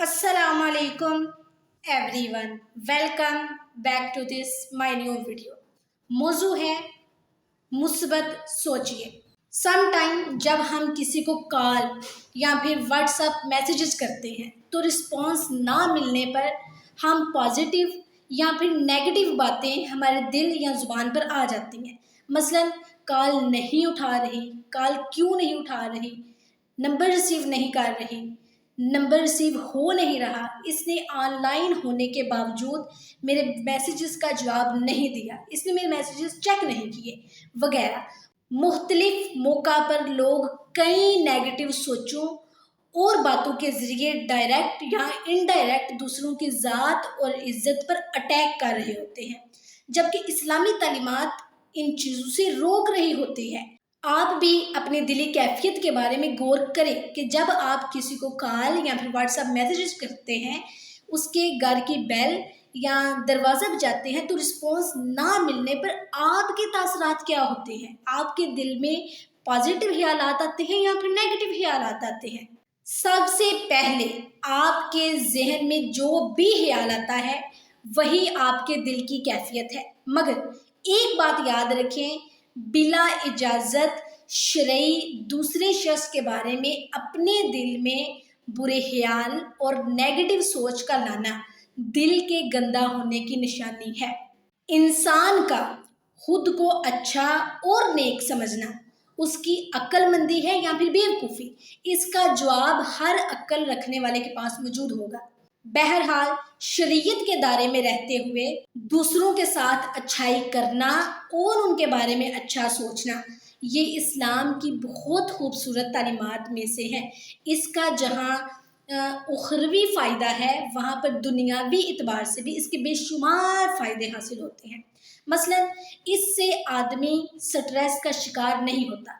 अस्सलाम वालेकुम everyone, welcome back to this my new video. मौजू है मुस्बत सोचिए। सम टाइम जब हम किसी को कॉल या फिर व्हाट्सएप मैसेजेस करते हैं तो रिस्पॉन्स ना मिलने पर हम पॉजिटिव या फिर नेगेटिव बातें हमारे दिल या ज़ुबान पर आ जाती हैं। मसलन कॉल नहीं उठा रही, कॉल क्यों नहीं उठा रही, नंबर रिसीव नहीं कर रही, नंबर रिसीव हो नहीं रहा, इसने ऑनलाइन होने के बावजूद मेरे मैसेजेस का जवाब नहीं दिया, इसने मेरे मैसेजेस चेक नहीं किए वगैरह। मुख्तलिफ मौका पर लोग कई नेगेटिव सोचों और बातों के ज़रिए डायरेक्ट या इनडायरेक्ट दूसरों की ज़ात और इज़्ज़त पर अटैक कर रहे होते हैं, जबकि इस्लामी तालीमात इन चीज़ों से रोक रही होती है। आप भी अपनी दिली कैफियत के बारे में गौर करें कि जब आप किसी को कॉल या फिर व्हाट्सएप मैसेजेस करते हैं, उसके घर की बेल या दरवाज़ा बजाते हैं तो रिस्पॉन्स ना मिलने पर आपके तासरात क्या होते हैं? आपके दिल में पॉजिटिव ख्यालात आते हैं या फिर नेगेटिव ख्यालात आते हैं? सबसे पहले आपके जहन में जो भी ख्याल आता है वही आपके दिल की कैफियत है। मगर एक बात याद रखें, बिला इजाज़त शरई दूसरे शख्स के बारे में अपने दिल में बुरे ख्याल और नेगेटिव सोच का लाना दिल के गंदा होने की निशानी है। इंसान का खुद को अच्छा और नेक समझना उसकी अक्लमंदी है या फिर बेवकूफ़ी, इसका जवाब हर अक्ल रखने वाले के पास मौजूद होगा। बहरहाल शरीयत के दायरे में रहते हुए दूसरों के साथ अच्छाई करना और उनके बारे में अच्छा सोचना, ये इस्लाम की बहुत खूबसूरत तालीमात में से है। इसका जहाँ उखरवी फ़ायदा है, वहाँ पर दुनियावी इतबार से भी इसके बेशुमार फ़ायदे हासिल होते हैं। मसलन इससे आदमी स्ट्रेस का शिकार नहीं होता,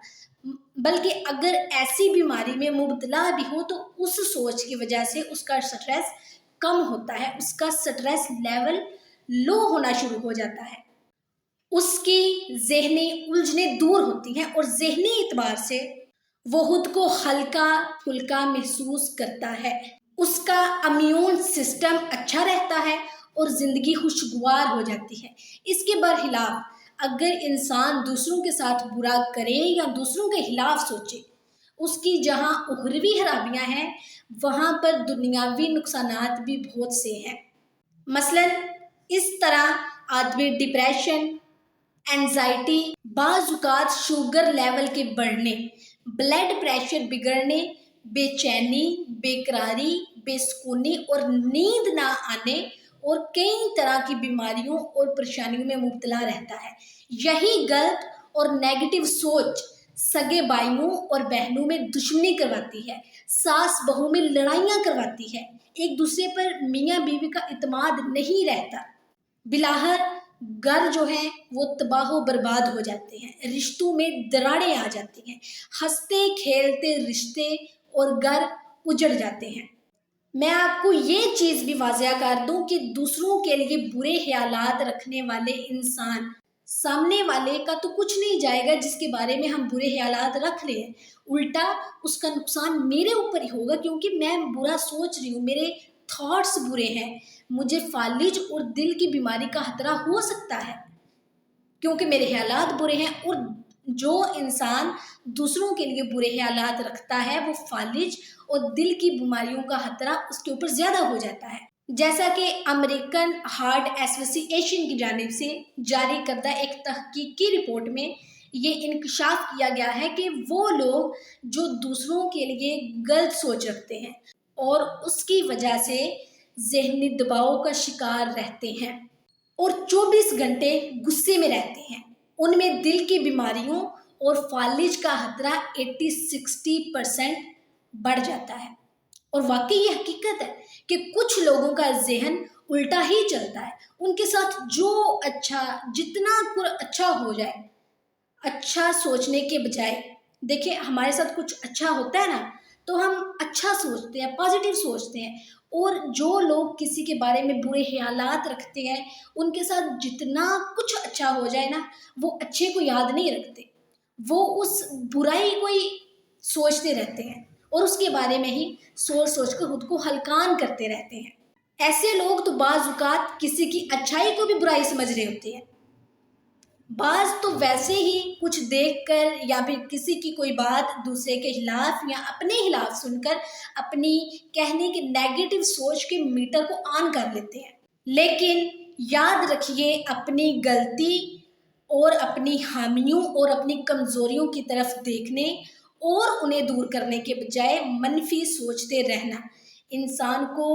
बल्कि अगर ऐसी बीमारी में मुब्तला भी हो तो उस सोच की वजह से उसका स्ट्रेस कम होता है, उसका स्ट्रेस लेवल लो होना शुरू हो जाता है, उसकी ज़हनी उलझनें दूर होती हैं और ज़हनी एतबार से वो खुद को हल्का फुल्का महसूस करता है, उसका इम्यून सिस्टम अच्छा रहता है और ज़िंदगी खुशगवार हो जाती है। इसके बरखिलाफ अगर इंसान दूसरों के साथ बुरा करे या दूसरों के खिलाफ सोचे, उसकी जहाँ उखरवी खराबियाँ हैं वहाँ पर दुनियावी नुकसानात भी बहुत से हैं। मसलन इस तरह आदमी डिप्रेशन, एंजाइटी, बाज़-औक़ात शुगर लेवल के बढ़ने, ब्लड प्रेशर बिगड़ने, बेचैनी, बेकरारी, बेसुकूनी और नींद ना आने और कई तरह की बीमारियों और परेशानियों में मुब्तला रहता है। यही गलत और नेगेटिव सोच सगे भाइयों और बहनों में दुश्मनी करवाती है, सास बहू में लड़ाइयाँ करवाती है, एक दूसरे पर मियाँ बीवी का इत्मीनान नहीं रहता, बिलाहर घर जो है वो तबाह बर्बाद हो जाते हैं, रिश्तों में दरारें आ जाती हैं, हंसते खेलते रिश्ते और घर उजड़ जाते हैं। मैं आपको ये चीज़ भी वाज़िया कर दूं कि दूसरों के लिए बुरे ख्यालात रखने वाले इंसान, सामने वाले का तो कुछ नहीं जाएगा जिसके बारे में हम बुरे ख्यालात रख रहे हैं, उल्टा उसका नुकसान मेरे ऊपर ही होगा क्योंकि मैं बुरा सोच रही हूँ, मेरे थॉट्स बुरे हैं, मुझे फालिज और दिल की बीमारी का खतरा हो सकता है क्योंकि मेरे ख्यालात बुरे हैं। और जो इंसान दूसरों के लिए बुरे ख्यालात रखता है वो फालिज और दिल की बीमारियों का खतरा उसके ऊपर ज़्यादा हो जाता है। जैसा कि अमेरिकन हार्ट एसोसिएशन की जानिब से जारी करदा एक तहकीकी रिपोर्ट में ये इंकशाफ किया गया है कि वो लोग जो दूसरों के लिए गलत सोच रखते हैं और उसकी वजह से ज़हनी दबाव का शिकार रहते हैं और 24 घंटे गुस्से में रहते हैं, उनमें दिल की बीमारियों और फालिज का खतरा 80-60% बढ़ जाता है। और वाकई ये हकीकत है कि कुछ लोगों का जहन उल्टा ही चलता है, उनके साथ जो अच्छा जितना अच्छा हो जाए, अच्छा सोचने के बजाय, देखिए हमारे साथ कुछ अच्छा होता है ना तो हम अच्छा सोचते हैं, पॉजिटिव सोचते हैं, और जो लोग किसी के बारे में बुरे ख्यालात रखते हैं उनके साथ जितना कुछ अच्छा हो जाए ना वो अच्छे को याद नहीं रखते, वो उस बुराई को ही सोचते रहते हैं اور اس کے بارے میں ہی سوچ سوچ کر خود کو ہلکان کرتے رہتے ہیں۔ ایسے لوگ تو بعض اوقات کسی کی اچھائی کو بھی برائی سمجھ رہے ہوتے ہیں، بعض تو ویسے ہی کچھ دیکھ کر یا پھر کسی کی کوئی بات دوسرے کے خلاف یا اپنے خلاف سن کر اپنی کہنے کی نیگیٹو سوچ کے میٹر کو آن کر لیتے ہیں۔ لیکن یاد رکھیے، اپنی غلطی اور اپنی خامیوں اور اپنی کمزوریوں کی طرف دیکھنے اور انہیں دور کرنے کے بجائے منفی سوچتے رہنا انسان کو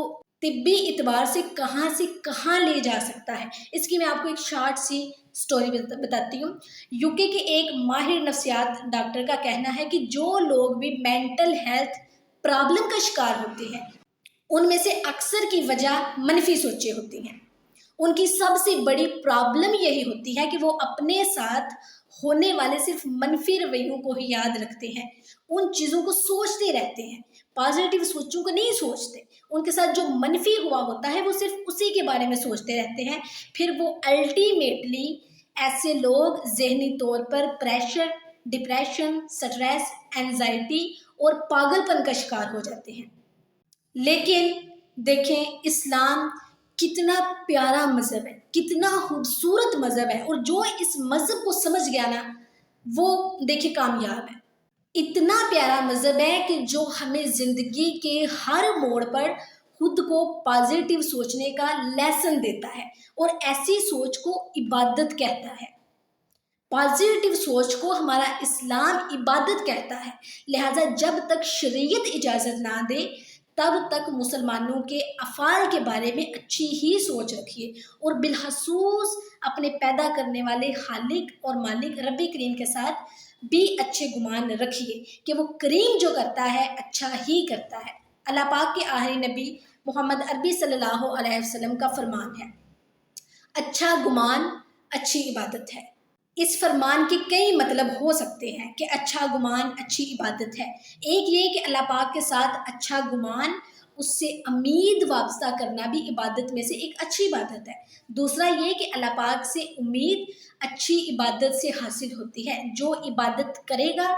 طبی اعتبار سے کہاں لے جا سکتا ہے۔ اس کی میں آپ کو ایک شارٹ سی سٹوری بتاتی ہوں۔ یوکے کے ایک ماہر نفسیات ڈاکٹر کا کہنا ہے کہ جو لوگ بھی مینٹل ہیلتھ پرابلم کا شکار ہوتے ہیں ان میں سے اکثر کی وجہ منفی سوچیں ہوتی ہیں۔ ان کی سب سے بڑی پرابلم یہی ہوتی ہے کہ وہ اپنے ساتھ ہونے والے صرف منفی رویوں کو ہی یاد رکھتے ہیں، ان چیزوں کو سوچتے رہتے ہیں، پازیٹیو سوچوں کو نہیں سوچتے۔ ان کے ساتھ جو منفی ہوا ہوتا ہے وہ صرف اسی کے بارے میں سوچتے رہتے ہیں۔ پھر وہ الٹیمیٹلی ایسے لوگ ذہنی طور پر پریشر، ڈپریشن، سٹریس، اینزائٹی اور پاگل پن کا شکار ہو جاتے ہیں۔ لیکن دیکھیں، اسلام کتنا پیارا مذہب ہے، کتنا خوبصورت مذہب ہے، اور جو اس مذہب کو سمجھ گیا نا وہ دیکھیں کامیاب ہے۔ اتنا پیارا مذہب ہے کہ جو ہمیں زندگی کے ہر موڑ پر خود کو پازیٹیو سوچنے کا لیسن دیتا ہے، اور ایسی سوچ کو عبادت کہتا ہے۔ پازیٹیو سوچ کو ہمارا اسلام عبادت کہتا ہے، لہٰذا جب تک شریعت اجازت نہ دے تب تک مسلمانوں کے افعال کے بارے میں اچھی ہی سوچ رکھیے، اور بالخصوص اپنے پیدا کرنے والے خالق اور مالک رب کریم کے ساتھ بھی اچھے گمان رکھیے کہ وہ کریم جو کرتا ہے اچھا ہی کرتا ہے۔ اللہ پاک کے آخری نبی محمد عربی صلی اللہ علیہ وسلم کا فرمان ہے، اچھا گمان اچھی عبادت ہے۔ اس فرمان کے کئی مطلب ہو سکتے ہیں کہ اچھا گمان اچھی عبادت ہے۔ ایک یہ کہ اللہ پاک کے ساتھ اچھا گمان، اس سے امید وابستہ کرنا بھی عبادت میں سے ایک اچھی عبادت ہے۔ دوسرا یہ کہ اللہ پاک سے امید اچھی عبادت سے حاصل ہوتی ہے، جو عبادت کرے گا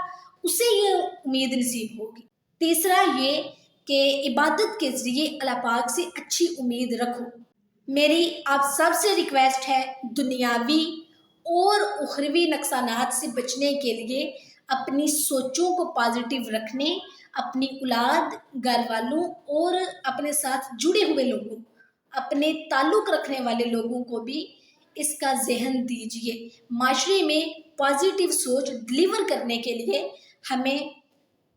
اسے یہ امید نصیب ہوگی۔ تیسرا یہ کہ عبادت کے ذریعے اللہ پاک سے اچھی امید رکھو۔ میری آپ سب سے ریکویسٹ ہے، دنیاوی اور اخروی نقصانات سے بچنے کے لیے اپنی سوچوں کو پازیٹیو رکھنے، اپنی اولاد، گھر والوں اور اپنے ساتھ جڑے ہوئے لوگوں، اپنے تعلق رکھنے والے لوگوں کو بھی اس کا ذہن دیجیے۔ معاشرے میں پازیٹیو سوچ ڈلیور کرنے کے لیے ہمیں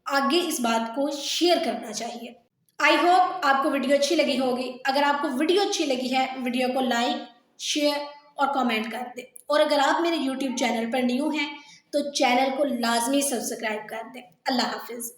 آگے اس بات کو شیئر کرنا چاہیے۔ آئی ہوپ آپ کو ویڈیو اچھی لگی ہوگی۔ اگر آپ کو ویڈیو اچھی لگی ہے، ویڈیو کو لائک، شیئر اور کامنٹ کر دیں، اور اگر آپ میرے یوٹیوب چینل پر نیو ہیں تو چینل کو لازمی سبسکرائب کر دیں۔ اللہ حافظ۔